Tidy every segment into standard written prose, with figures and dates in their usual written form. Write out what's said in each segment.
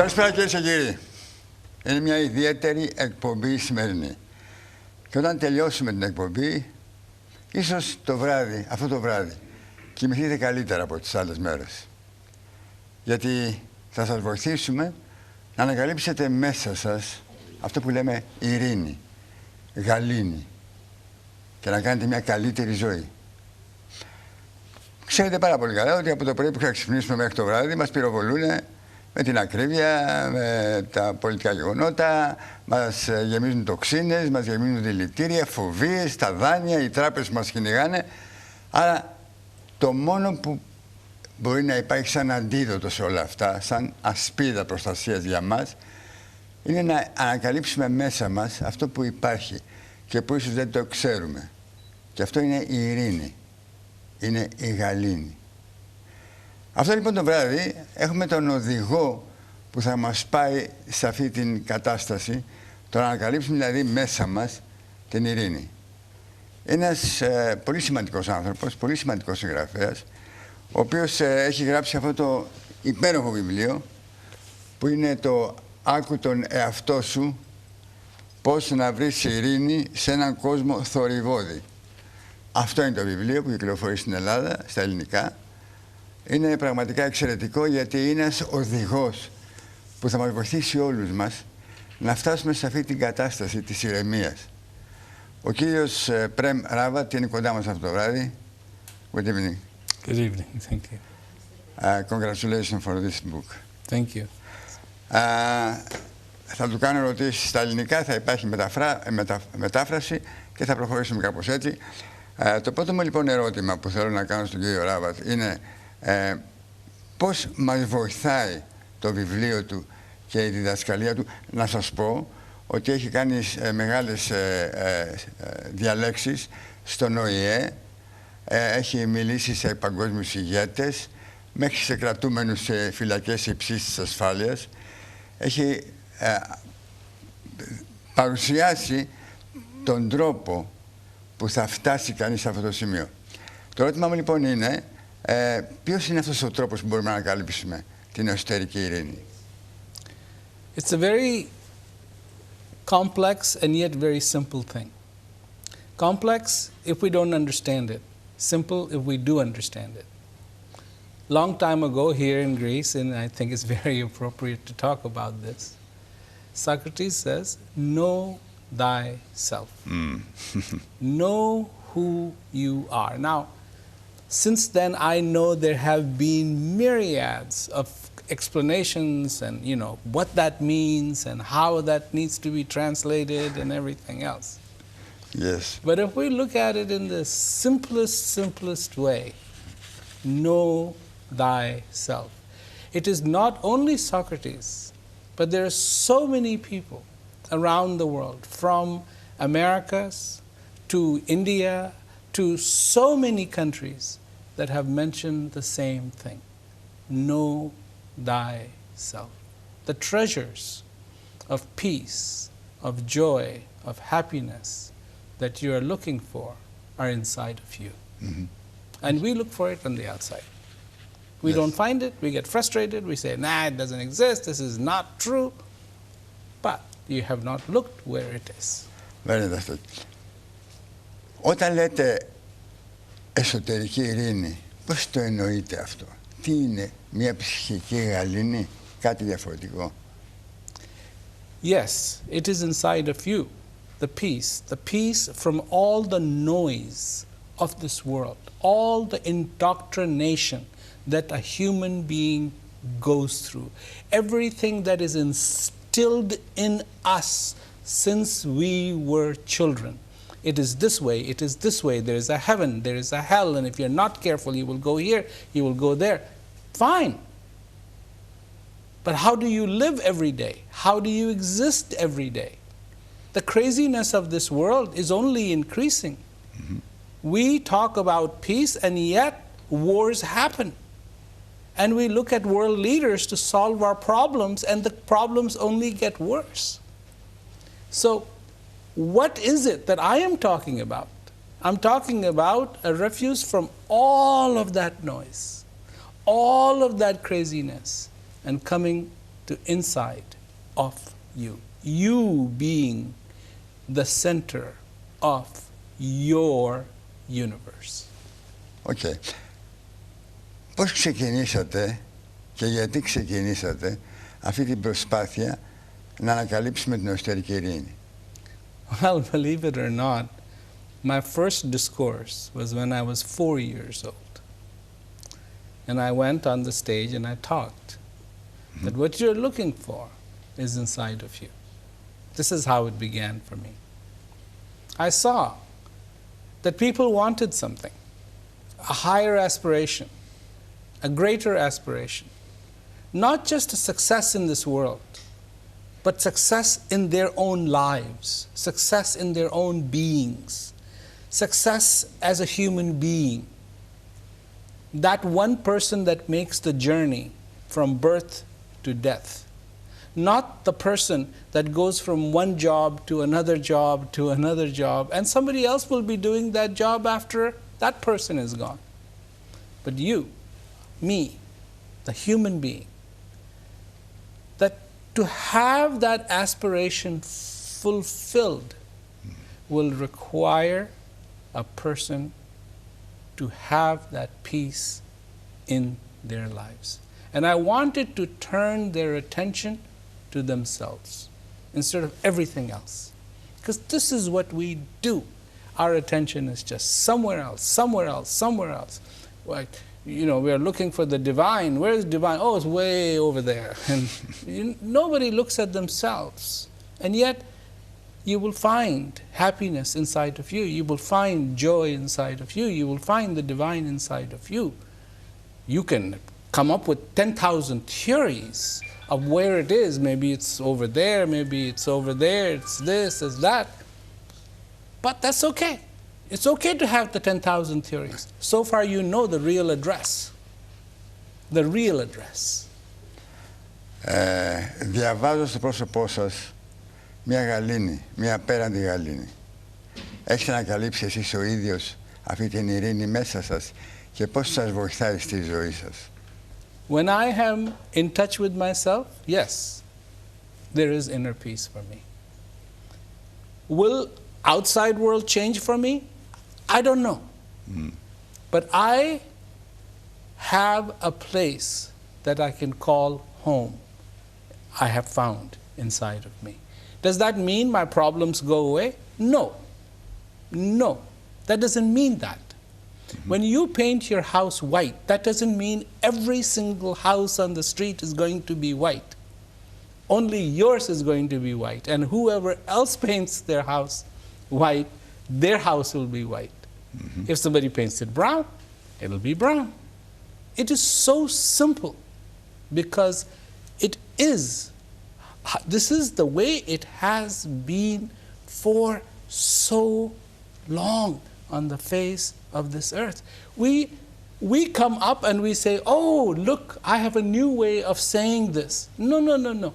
Καλησπέρα κυρίες και κύριοι. Είναι μια ιδιαίτερη εκπομπή σημερινή. Και όταν τελειώσουμε την εκπομπή, ίσως το βράδυ, αυτό το βράδυ, κοιμηθείτε καλύτερα από τις άλλες μέρες. Γιατί θα σας βοηθήσουμε να ανακαλύψετε μέσα σας αυτό που λέμε ειρήνη, γαλήνη και να κάνετε μια καλύτερη ζωή. Ξέρετε πάρα πολύ καλά ότι από το πρωί που θα ξυπνήσουμε μέχρι το βράδυ μας πυροβολούν με την ακρίβεια, με τα πολιτικά γεγονότα, μας γεμίζουν τοξίνες, μας γεμίζουν δηλητήρια, φοβίες, τα δάνεια, οι τράπεζες μας κυνηγάνε. Άρα το μόνο που μπορεί να υπάρχει σαν αντίδοτο σε όλα αυτά, σαν ασπίδα προστασίας για μας, είναι να ανακαλύψουμε μέσα μας αυτό που υπάρχει και που ίσως δεν το ξέρουμε. Και αυτό είναι η ειρήνη, είναι η γαλήνη. Αυτό λοιπόν το βράδυ έχουμε τον οδηγό που θα μας πάει σε αυτή την κατάσταση, το να ανακαλύψουμε δηλαδή μέσα μας την ειρήνη. Ένας πολύ σημαντικός άνθρωπος, πολύ σημαντικός συγγραφέας, ο οποίος έχει γράψει αυτό το υπέροχο βιβλίο που είναι το «Άκου τον εαυτό σου, πώς να βρεις ειρήνη σε έναν κόσμο θορυβώδη». Αυτό είναι το βιβλίο που κυκλοφορεί στην Ελλάδα, στα ελληνικά. Είναι πραγματικά εξαιρετικό γιατί είναι ένας οδηγός που θα μας βοηθήσει όλους μας να φτάσουμε σε αυτή την κατάσταση της ηρεμίας. Ο κύριος Πρέμ Ράβατ είναι κοντά μας αυτό το βράδυ. Good evening. Good evening, thank you. Congratulations for this book. Thank you. Θα του κάνω ερωτήσεις στα ελληνικά, θα υπάρχει μετάφραση και θα προχωρήσουμε κάπως έτσι. Το πρώτο μου λοιπόν ερώτημα που θέλω να κάνω στον κύριο Ράβατ είναι πώς μας βοηθάει το βιβλίο του και η διδασκαλία του. Να σας πω ότι έχει κάνει μεγάλες διαλέξεις στον ΟΗΕ, έχει μιλήσει σε παγκόσμιους ηγέτες, μέχρι σε κρατούμενους σε φυλακές υψής ασφάλειας. Έχει παρουσιάσει τον τρόπο που θα φτάσει κανείς σε αυτό το σημείο. Το ερώτημα μου λοιπόν είναι ποιος είναι αυτός ο τρόπος που μπορούμε να ανακαλύψουμε την εσωτερική ειρήνη. It's a very complex and yet very simple thing. Complex if we don't understand it. Simple if we do understand it. Long time ago here in Greece, and I think it's very appropriate to talk about this, Socrates says, know thyself. Know who you are. Now, since then, I know there have been myriads of explanations and, you know, what that means and how that needs to be translated and everything else. Yes. But if we look at it in the simplest way, know thyself. It is not only Socrates, but there are so many people around the world, from Americas to India to so many countries that have mentioned the same thing. Know thyself. The treasures of peace, of joy, of happiness that you are looking for are inside of you. And we look for it on the outside. We don't find it, we get frustrated, we say, nah, it doesn't exist, this is not true. But you have not looked where it is. Very interesting. Όταν λέτε εσωτερική ειρήνη, πώς το εννοείτε αυτό? Τι είναι, μια ψυχική γαλήνη, κάτι διαφορετικό? Yes, it is inside of you, the peace from all the noise of this world, all the indoctrination that a human being goes through, everything that is instilled in us since we were children. It is this way, it is this way, there is a heaven, there is a hell, and if you're not careful, you will go here, you will go there. Fine. But how do you live every day? How do you exist every day? The craziness of this world is only increasing. We talk about peace, and yet wars happen. And we look at world leaders to solve our problems, and the problems only get worse. So, what is it that I am talking about? I'm talking about a refuse from all of that noise, all of that craziness, and coming to inside of you. You being the center of your universe. Okay. Πώς ξεκινήσατε και γιατί ξεκινήσατε αυτή την προσπάθεια να ανακαλύψουμε την εσωτερική ειρήνη? Well, believe it or not, my first discourse was when I was 4 years old. And I went on the stage and I talked that what you're looking for is inside of you. This is how it began for me. I saw that people wanted something, a higher aspiration, a greater aspiration, not just a success in this world, but success in their own lives, success in their own beings, success as a human being. That one person that makes the journey from birth to death, not the person that goes from one job to another job to another job, and somebody else will be doing that job after that person is gone. But you, me, the human being, that to have that aspiration fulfilled will require a person to have that peace in their lives. And I wanted to turn their attention to themselves instead of everything else. Because this is what we do. Our attention is just somewhere else, somewhere else, somewhere else. Like, you know, we are looking for the divine. Where is divine? Oh, it's way over there. And nobody looks at themselves. And yet, you will find happiness inside of you. You will find joy inside of you. You will find the divine inside of you. You can come up with 10,000 theories of where it is. Maybe it's over there, maybe it's over there, it's this, it's that. But that's okay. It's okay to have the 10,000 theories. So far you know the real address. The real address. Διαβάζω στο πρόσωπό σας μια γαλήνη, μια απέραντη γαλήνη. Έχετε ανακαλύψει εσείς ο ίδιος αυτή την ειρήνη μέσα σας και πώς σας βοηθάει στη ζωή σας? When I am in touch with myself, yes, there is inner peace for me. Will outside world change for me? I don't know. But I have a place that I can call home. I have found inside of me. Does that mean my problems go away? No. No. That doesn't mean that. When you paint your house white, that doesn't mean every single house on the street is going to be white. Only yours is going to be white. And whoever else paints their house white, their house will be white. If somebody paints it brown, it'll be brown. It is so simple because it is. This is the way it has been for so long on the face of this earth. We come up and we say, oh, look, I have a new way of saying this. No, no, no, no.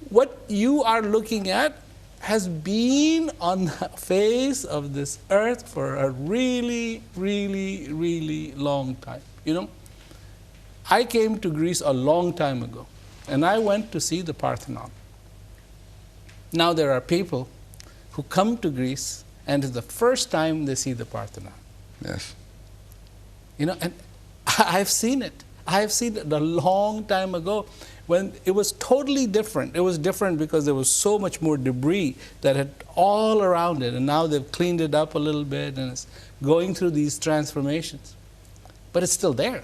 What you are looking at has been on the face of this earth for a really, really, really long time. You know, I came to Greece a long time ago, and I went to see the Parthenon. Now there are people who come to Greece, and it's the first time they see the Parthenon. Yes. You know, and I've seen it. I have seen it a long time ago when it was totally different. It was different because there was so much more debris that had all around it, and now they've cleaned it up a little bit and it's going through these transformations. But it's still there.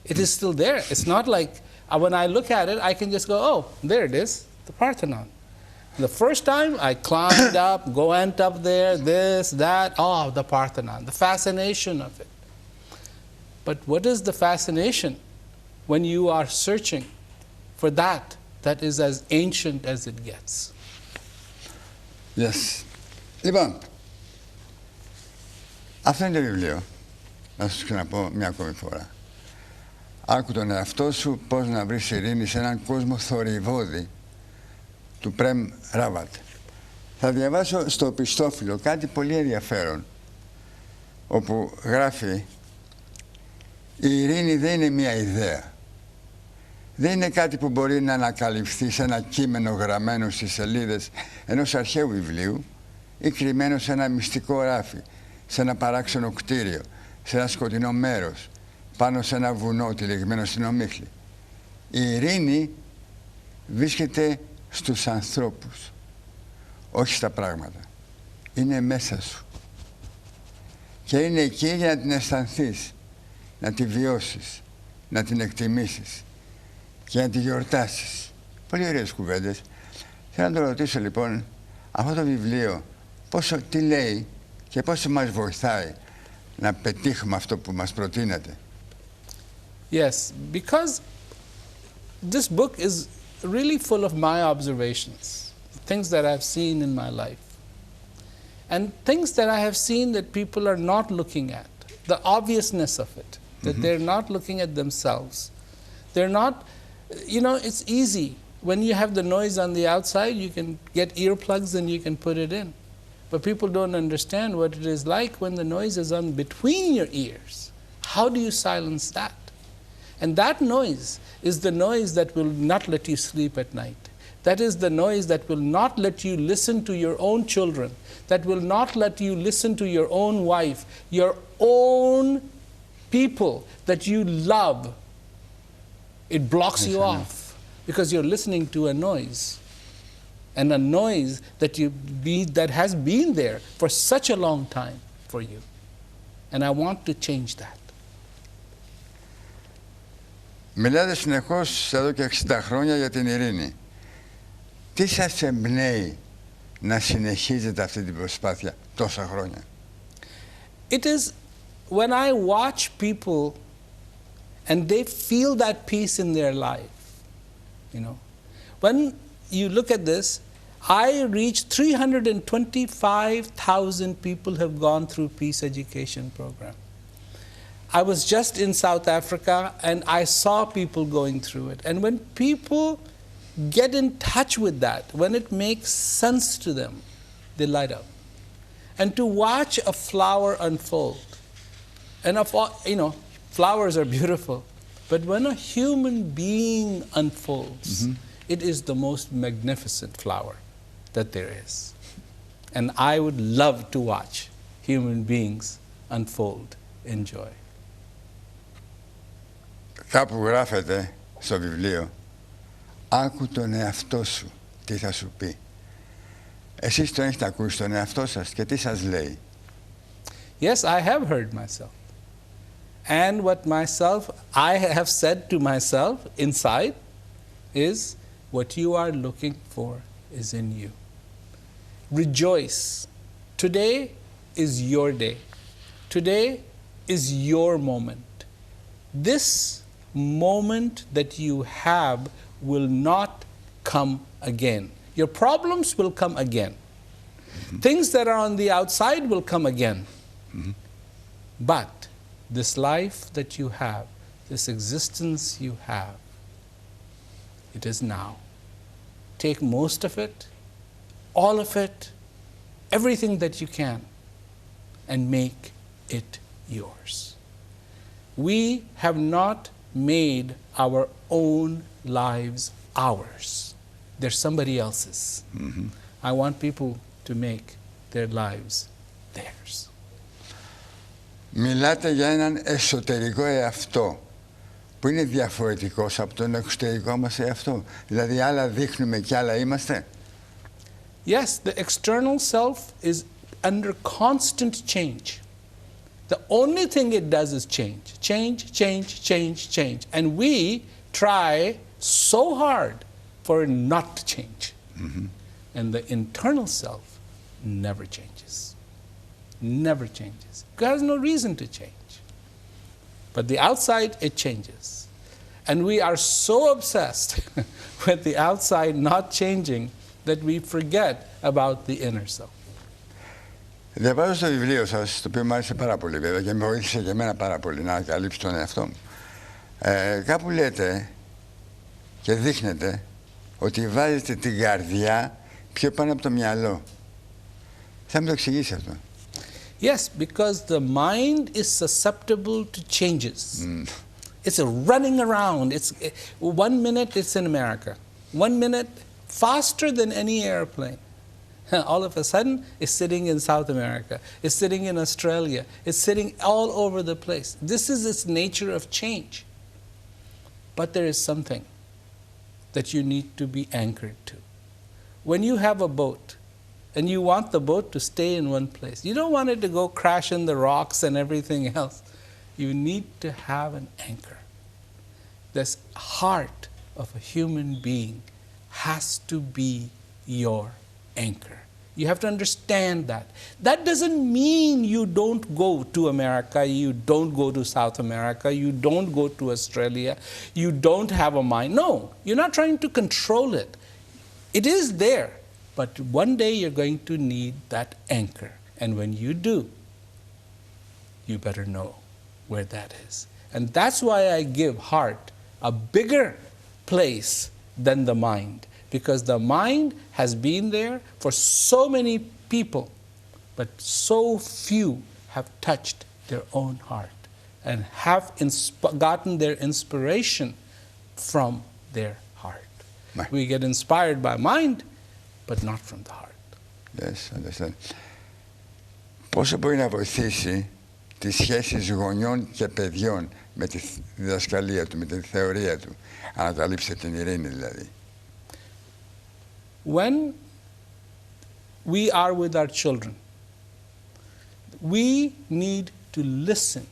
It is still there. It's not like when I look at it, I can just go, oh, there it is, the Parthenon. The first time I climbed up, went up there, this, that, oh, the Parthenon, the fascination of it. But what is the fascination when you are searching for that is as ancient as it gets? Yes. Λοιπόν, αυτό είναι το βιβλίο. Να σας ξαναπώ μια ακόμη φορά. Άκου τον εαυτό σου πώς να βρεις ειρήνη σε έναν κόσμο θορυβώδη του Πρέμ Ράβατ. Θα διαβάσω στο πιστόφυλλο κάτι πολύ ενδιαφέρον, όπου γράφει: η ειρήνη δεν είναι μια ιδέα. Δεν είναι κάτι που μπορεί να ανακαλυφθεί σε ένα κείμενο γραμμένο στις σελίδες ενός αρχαίου βιβλίου ή κρυμμένο σε ένα μυστικό ράφι, σε ένα παράξενο κτίριο, σε ένα σκοτεινό μέρος, πάνω σε ένα βουνό τυλιγμένο στην ομίχλη. Η ειρήνη βρίσκεται στους ανθρώπους, όχι στα πράγματα. Είναι μέσα σου. Και είναι εκεί για να την αισθανθείς, να τη βιώσεις, να την εκτιμήσεις και να τη γιορτάσεις. Πολύ ωραίες κουβέντες. Θέλω να το ρωτήσω λοιπόν, αυτό το βιβλίο τι λέει και πόσο μας βοηθάει να πετύχουμε αυτό που μας προτείνεται. Yes, because this book is really full of my observations, things that I've seen in my life, and things that I have seen that people are not looking at, the obviousness of it, that they're not looking at themselves. They're not, you know, it's easy. When you have the noise on the outside, you can get earplugs and you can put it in. But people don't understand what it is like when the noise is on between your ears. How do you silence that? And that noise is the noise that will not let you sleep at night. That is the noise that will not let you listen to your own children, that will not let you listen to your own wife, your own people that you love. It blocks you off because you're listening to a noise, and a noise that has been there for such a long time for you. And I want to change that. Μιλάτε συνεχώς εδώ και 60 χρόνια για την ειρήνη. Τι σας εμπνέει να συνεχίζετε αυτή την προσπάθεια τόσα χρόνια? It is when I watch people and they feel that peace in their life, you know. When you look at this, I reached 325,000 people have gone through peace education program. I was just in South Africa and I saw people going through it. And when people get in touch with that, when it makes sense to them, they light up. And to watch a flower unfold, and you know, flowers are beautiful, but when a human being unfolds, it is the most magnificent flower that there is. And I would love to watch human beings unfold in joy. Κάπου γράφεται στο βιβλίο, άκου τον εαυτό σου τι θα σου πει. Εσείς τον έχετε ακούσει τον εαυτό σας και τι σας λέει? Yes, I have heard myself. And what I have said to myself inside is, what you are looking for is in you. Rejoice. Today is your day. Today is your moment. This moment that you have will not come again. Your problems will come again. Things that are on the outside will come again. But this life that you have, this existence you have, it is now. Take most of it, all of it, everything that you can, and make it yours. We have not made our own lives ours. They're somebody else's. I want people to make their lives theirs. Μιλάτε για έναν εσωτερικό εαυτό που είναι διαφορετικός από τον εξωτερικό μας εαυτό. Δηλαδή άλλα δείχνουμε και άλλα είμαστε. Yes, the external self is under constant change. The only thing it does is change. Change, change, change, change. And we try so hard for it not to change. And the internal self never changes. Never changes. It has no reason to change. But the outside, it changes. And we are so obsessed with the outside not changing that we forget about the inner self. Διαβάζω στο βιβλίο σας, το οποίο μου άρεσε πάρα πολύ βέβαια και με βοήθησε και εμένα πάρα πολύ να ανακαλύψω τον εαυτό μου. Κάπου λέτε και δείχνετε ότι βάζετε την καρδιά πιο πάνω από το μυαλό. Θα μου το εξηγήσει αυτό? Yes, because the mind is susceptible to changes. It's running around. 1 minute it's in America. 1 minute faster than any airplane. All of a sudden, it's sitting in South America. It's sitting in Australia. It's sitting all over the place. This is its nature of change. But there is something that you need to be anchored to. When you have a boat, and you want the boat to stay in one place, you don't want it to go crash in the rocks and everything else. You need to have an anchor. This heart of a human being has to be your anchor. You have to understand that. That doesn't mean you don't go to America, you don't go to South America, you don't go to Australia, you don't have a mind. No, you're not trying to control it. It is there, but one day you're going to need that anchor. And when you do, you better know where that is. And that's why I give heart a bigger place than the mind. Because the mind has been there for so many people, but so few have touched their own heart and have gotten their inspiration from their heart. Right. We get inspired by mind, but not from the heart. Yes, understand. Πόσο μπορεί να βοηθήσει τις σχέσεις γονιών και παιδιών με τη διδασκαλία του, με τη θεωρία του, ανακαλύψτε την ειρήνη δηλαδή. When we are with our children, we need to listen.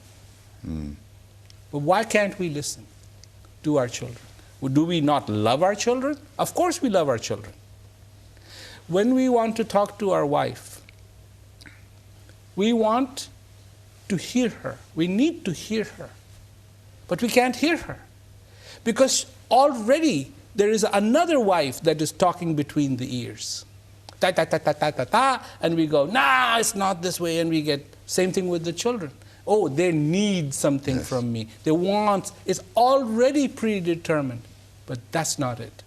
But why can't we listen to our children? Well, do we not love our children? Of course we love our children. When we want to talk to our wife, we want to hear her. We need to hear her. But we can't hear her because already there is another wife that is talking between the ears. Ta ta ta ta ta ta ta, and we go, nah, it's not this way, and we get same thing with the children. Oh, they need something from me. They want, it's already predetermined. But that's not it.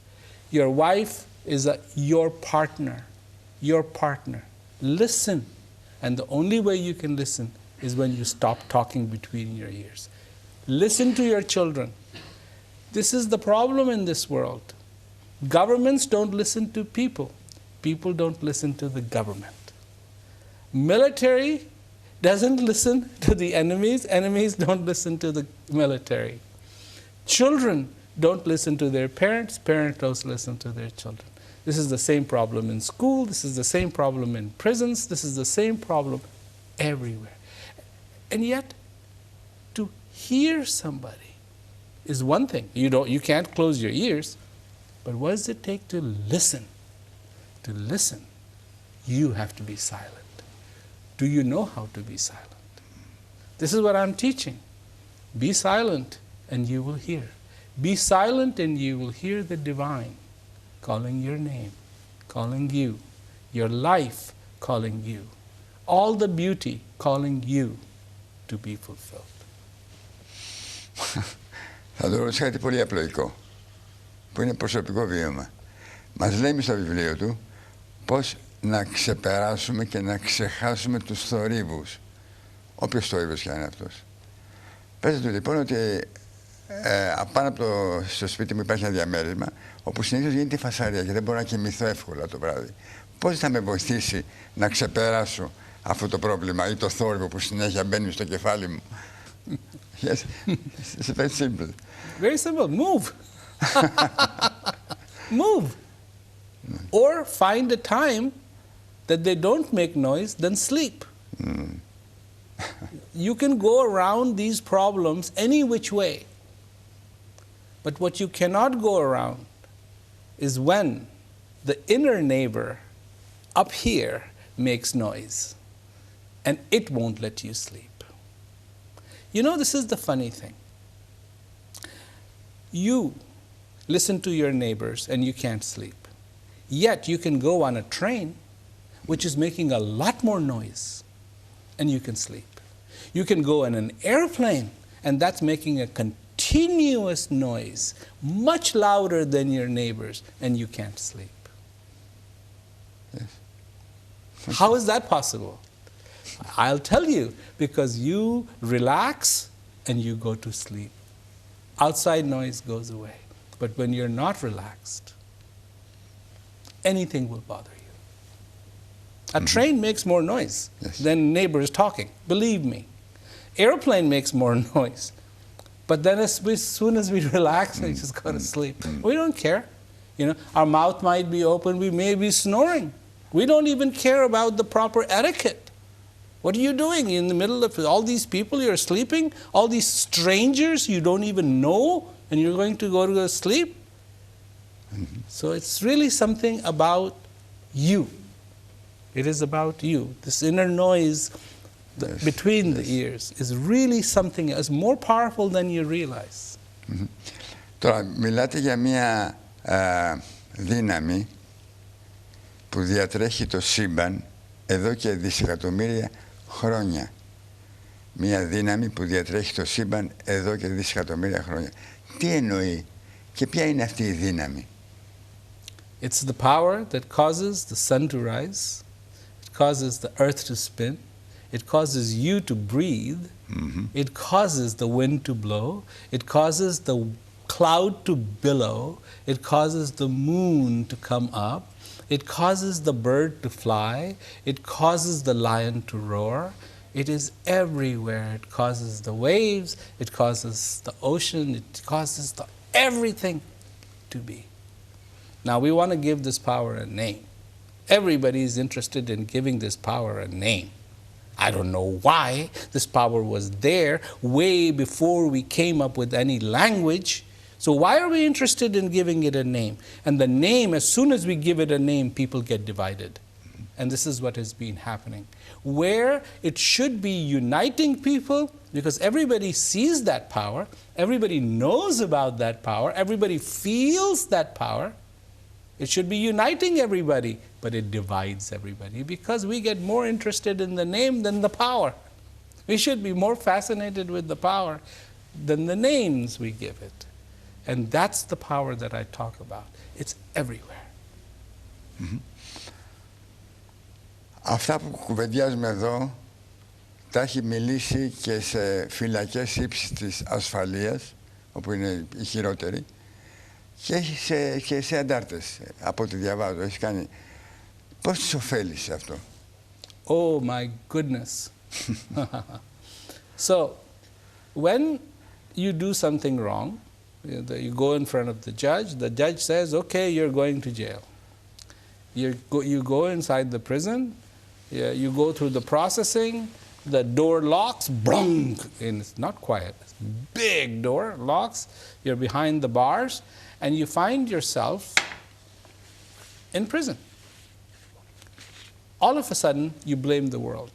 Your wife is your partner. Your partner. Listen. And the only way you can listen is when you stop talking between your ears. Listen to your children. This is the problem in this world. Governments don't listen to people. People don't listen to the government. Military doesn't listen to the enemies. Enemies don't listen to the military. Children don't listen to their parents. Parents don't listen to their children. This is the same problem in school. This is the same problem in prisons. This is the same problem everywhere. And yet, to hear somebody is one thing. You can't close your ears, but what does it take to listen? To listen, you have to be silent. Do you know how to be silent? This is what I'm teaching. Be silent and you will hear. Be silent and you will hear the divine calling your name, calling you, your life calling you, all the beauty calling you to be fulfilled. Θα το ρωτήσω κάτι πολύ απλοϊκό, που είναι προσωπικό βίωμα. Μας λέει στο βιβλίο του πώς να ξεπεράσουμε και να ξεχάσουμε τους θορύβους, όποιος θόρυβος και αν είναι αυτός. Πες του λοιπόν ότι απάνω από στο σπίτι μου υπάρχει ένα διαμέρισμα όπου συνήθως γίνεται φασαρία και δεν μπορώ να κοιμηθώ εύκολα το βράδυ. Πώς θα με βοηθήσει να ξεπεράσω αυτό το πρόβλημα ή το θόρυβο που συνέχεια μπαίνει στο κεφάλι μου? Yes, it's very simple. Very simple. Move. Move. Or find a time that they don't make noise, then sleep. You can go around these problems any which way. But what you cannot go around is when the inner neighbor up here makes noise and it won't let you sleep. You know, this is the funny thing. You listen to your neighbors and you can't sleep. Yet you can go on a train which is making a lot more noise and you can sleep. You can go in an airplane and that's making a continuous noise, much louder than your neighbors, and you can't sleep. Yes. How is that possible? I'll tell you, because you relax and you go to sleep. outside noise goes away. But when you're not relaxed, anything will bother you. A train makes more noise than neighbors talking, believe me. Airplane makes more noise. But then as soon as we relax, we just go to sleep. We don't care. Our mouth might be open, we may be snoring. We don't even care about the proper etiquette. What are you doing in the middle of all these people? You're sleeping, all these strangers you don't even know, and you're going to go to sleep? So it's really something about you. It is about you. This inner noise between the ears is really something else, more powerful than you realize. Τώρα, μιλάτε για μια δύναμη που διατρέχει το σύμπαν εδώ και δισεκατομμύρια χρόνια. Μια δύναμη που διατρέχει το σύμπαν εδώ και δισεκατομμύρια χρόνια. Τι εννοεί και ποια είναι αυτή η δύναμη? It's the power that causes the sun to rise, it causes the earth to spin, it causes you to breathe, it causes the wind to blow, it causes the cloud to billow, it causes the moon to come up, it causes the bird to fly, it causes the lion to roar. It is everywhere. It causes the waves, it causes the ocean, it causes everything to be. Now we want to give this power a name. Everybody is interested in giving this power a name. I don't know why. This power was there way before we came up with any language. So why are we interested in giving it a name? And the name, as soon as we give it a name, people get divided. And this is what has been happening. Where it should be uniting people, because everybody sees that power, everybody knows about that power, everybody feels that power. It should be uniting everybody, but it divides everybody because we get more interested in the name than the power. We should be more fascinated with the power than the names we give it. And that's the power that I talk about. It's everywhere. Αυτά που κουβεντιάζουμε εδώ τα έχει μιλήσει και σε φυλακές ύψης της ασφαλείας, όπου είναι η χειρότερη, και σε αντάρτες, από ό,τι διαβάζω. Έχει κάνει. Πώς τις ωφέλησε αυτό? Oh my goodness. So, when you do something wrong, you go in front of the judge says, okay, you're going to jail. You go inside the prison, you go through the processing, the door locks, brung, and it's not quiet, it's big door, locks, you're behind the bars, and you find yourself in prison. All of a sudden, you blame the world.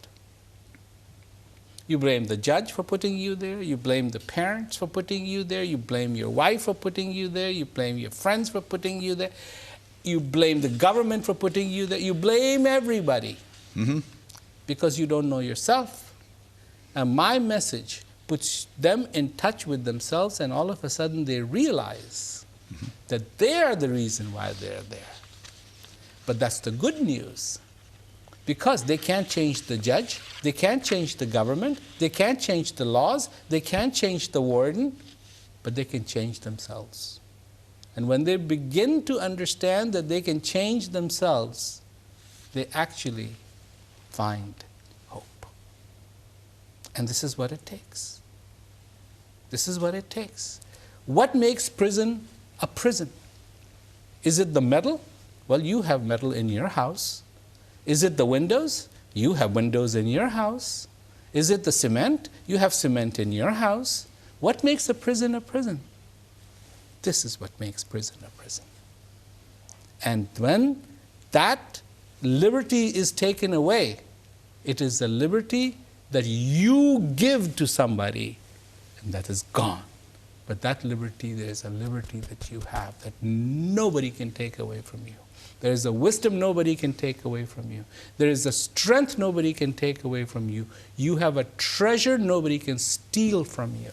You blame the judge for putting you there, you blame the parents for putting you there, you blame your wife for putting you there, you blame your friends for putting you there, you blame the government for putting you there, you blame everybody because you don't know yourself. And my message puts them in touch with themselves, and all of a sudden they realize that they are the reason why they're there. But that's the good news. Because they can't change the judge, they can't change the government, they can't change the laws, they can't change the warden, but they can change themselves. And when they begin to understand that they can change themselves, they actually find hope. And this is what it takes. This is what it takes. What makes prison a prison? Is it the metal? Well, you have metal in your house. Is it the windows? You have windows in your house. Is it the cement? You have cement in your house. What makes a prison a prison? This is what makes prison a prison. And when that liberty is taken away, it is a liberty that you give to somebody, and that is gone. But that liberty, there is a liberty that you have that nobody can take away from you. There is a wisdom nobody can take away from you. There is a strength nobody can take away from you. You have a treasure nobody can steal from you.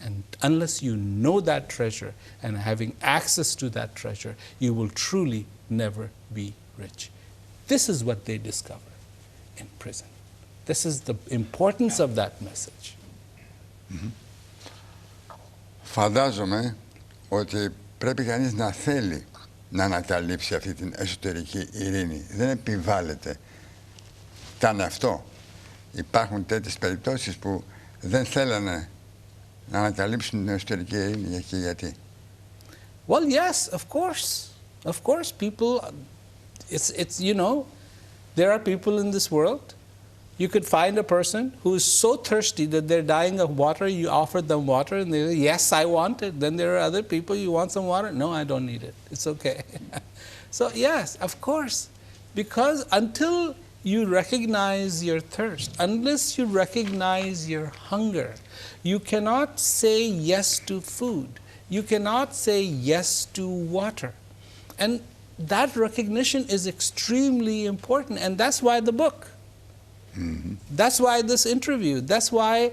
And unless you know that treasure and having access to that treasure, you will truly never be rich. This is what they discover in prison. This is the importance of that message. Φαντάζομαι ότι πρέπει κανείς να θέλει να ανακαλύψει αυτή την εσωτερική ειρήνη. Δεν επιβάλλεται. Ήταν αυτό. Υπάρχουν τέτοιες περιπτώσεις που δεν θέλανε να ανακαλύψουν την εσωτερική ειρήνη και γιατί. Well, yes, of course. Of course, people, it's you know, there are people in this world. You could find a person who is so thirsty that they're dying of water. You offer them water and they say, yes, I want it. Then there are other people, you want some water? No, I don't need it. It's okay. So yes, of course, because until you recognize your thirst, unless you recognize your hunger, you cannot say yes to food. You cannot say yes to water. And that recognition is extremely important, and that's why the book. Mm-hmm. That's why this interview. That's why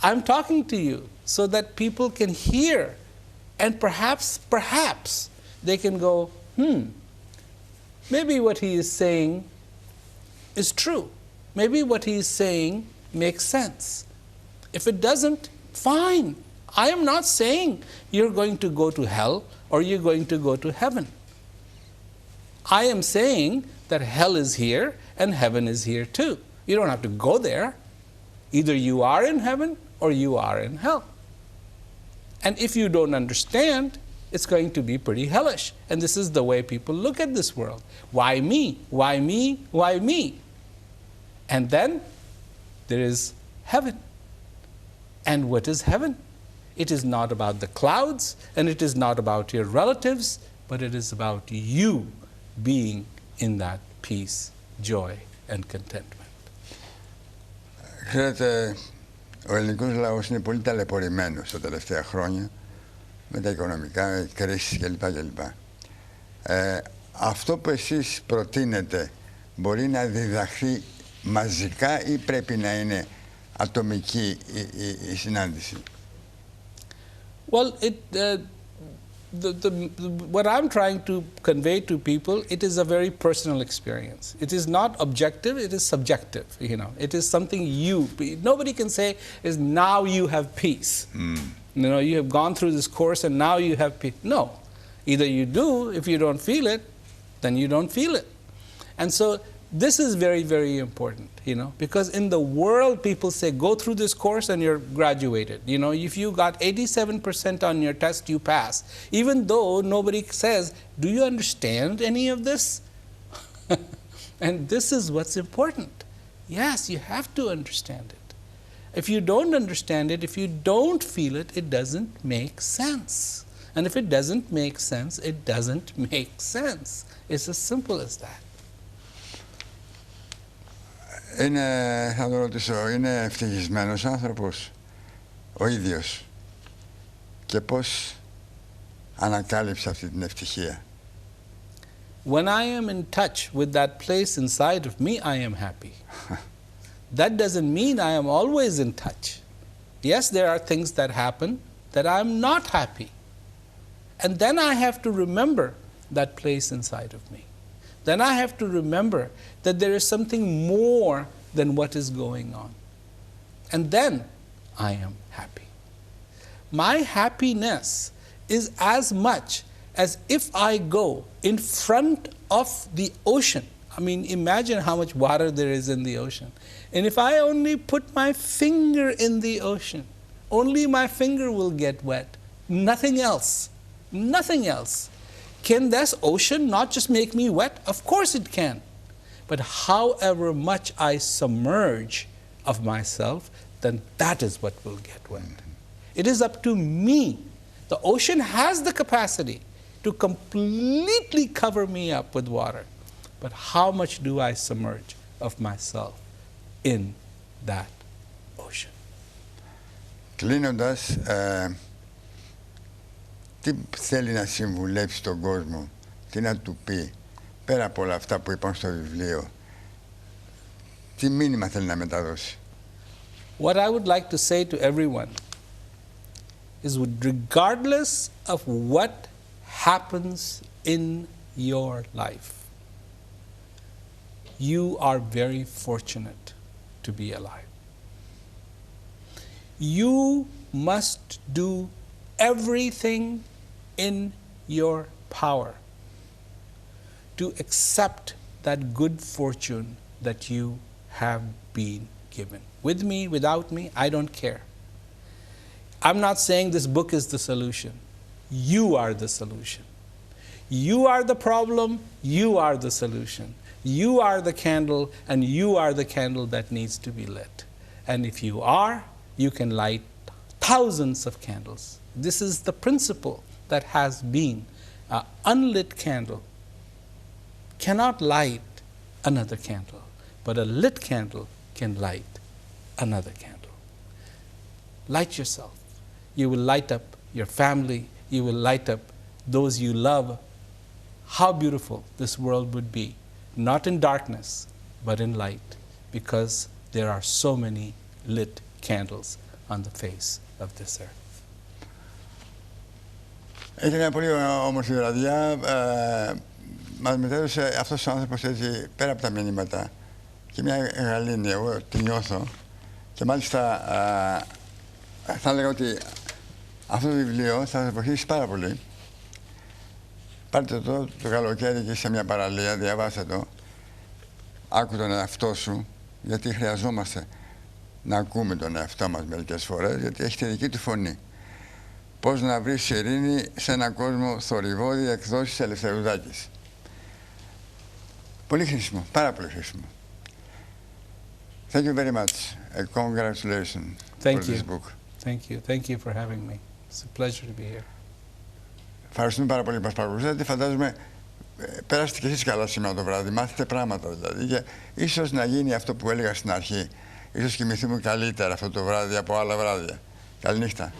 I'm talking to you, so that people can hear, and perhaps they can go, maybe what he is saying is true. Maybe what he is saying makes sense. If it doesn't, fine. I am not saying you're going to go to hell or you're going to go to heaven. I am saying that hell is here and heaven is here too. You don't have to go there. Either you are in heaven or you are in hell. And if you don't understand, it's going to be pretty hellish. And this is the way people look at this world. Why me? Why me? Why me? And then there is heaven. And what is heaven? It is not about the clouds, and it is not about your relatives, but it is about you being in that peace, joy, and contentment. Ξέρετε, ο ελληνικός λαός είναι πολύ ταλαιπωρημένος τα τελευταία χρόνια με τα οικονομικά, κρίσεις κλπ. Αυτό που εσείς προτείνετε μπορεί να διδαχθεί μαζικά ή πρέπει να είναι ατομική η συνάντηση? Well, what I'm trying to convey to people, it is a very personal experience. It is not objective, it is subjective, you know. It is something nobody can say is now you have peace. You know, you have gone through this course and now you have peace. No. Either you do, if you don't feel it, then you don't feel it. And so this is very, very important, you know, because in the world people say, go through this course and you're graduated. You know, if you got 87% on your test, you pass. Even though nobody says, do you understand any of this? And this is what's important. Yes, you have to understand it. If you don't understand it, if you don't feel it, it doesn't make sense. And if it doesn't make sense, it doesn't make sense. It's as simple as that. Θα το ρωτήσω, είναι ευτυχισμένος άνθρωπος ο ίδιος και πώς ανακάλυψε αυτή την ευτυχία? When I am in touch with that place inside of me, I am happy. That doesn't mean I am always in touch. Yes, there are things that happen that I am not happy. And then I have to remember that place inside of me. Then I have to remember that there is something more than what is going on. And then I am happy. My happiness is as much as if I go in front of the ocean. I mean, imagine how much water there is in the ocean. And if I only put my finger in the ocean, only my finger will get wet. Nothing else. Nothing else. Can this ocean not just make me wet? Of course it can. But however much I submerge of myself, then that is what will get wet. It is up to me. The ocean has the capacity to completely cover me up with water. But how much do I submerge of myself in that ocean? Κλείνοντας, τι θέλει να συμβουλεύσει τον κόσμο, τι να του πει, πέρα από όλα αυτά που είπαν στο βιβλίο, τι μήνυμα θέλει να μεταδώσει? What I would like to say to everyone is, regardless of what happens in your life, you are very fortunate to be alive. You must do everything in your power to accept that good fortune that you have been given. With me, without me, I don't care. I'm not saying this book is the solution. You are the solution. You are the problem, you are the solution. You are the candle, and you are the candle that needs to be lit. And if you are, you can light thousands of candles. This is the principle that has been. An unlit candle cannot light another candle, but a lit candle can light another candle. Light yourself. You will light up your family. You will light up those you love. How beautiful this world would be, not in darkness, but in light, because there are so many lit candles on the face of this earth. Ήταν μια πολύ όμορφη βραδιά. Μας μετέδωσε αυτός ο άνθρωπος έτσι πέρα από τα μηνύματα και μια γαλήνη, εγώ τη νιώθω. Και μάλιστα θα έλεγα ότι αυτό το βιβλίο θα σας βοηθήσει πάρα πολύ. Πάρτε το καλοκαίρι και σε μια παραλία, διαβάστε το. Άκου τον εαυτό σου, γιατί χρειαζόμαστε να ακούμε τον εαυτό μας μερικές φορές, γιατί έχει τη δική του φωνή. Πώς να βρεις ειρήνη σε έναν κόσμο θορυβόδη, εκδόσεις Ελευθερουδάκης. Πολύ χρήσιμο, πάρα πολύ χρήσιμο. Thank you very much. Congratulations for this book. Thank you. Thank you for having me. It's a pleasure to be here. Ευχαριστούμε πάρα πολύ που μας παρακολουθήσατε. Φαντάζομαι πέρασετε και εσείς καλά σήμερα το βράδυ. Μάθετε πράγματα δηλαδή. Και ίσως να γίνει αυτό που έλεγα στην αρχή. Ίσως κοιμηθούμε καλύτερα αυτό το βράδυ από άλλα βράδια. Καληνύχτα.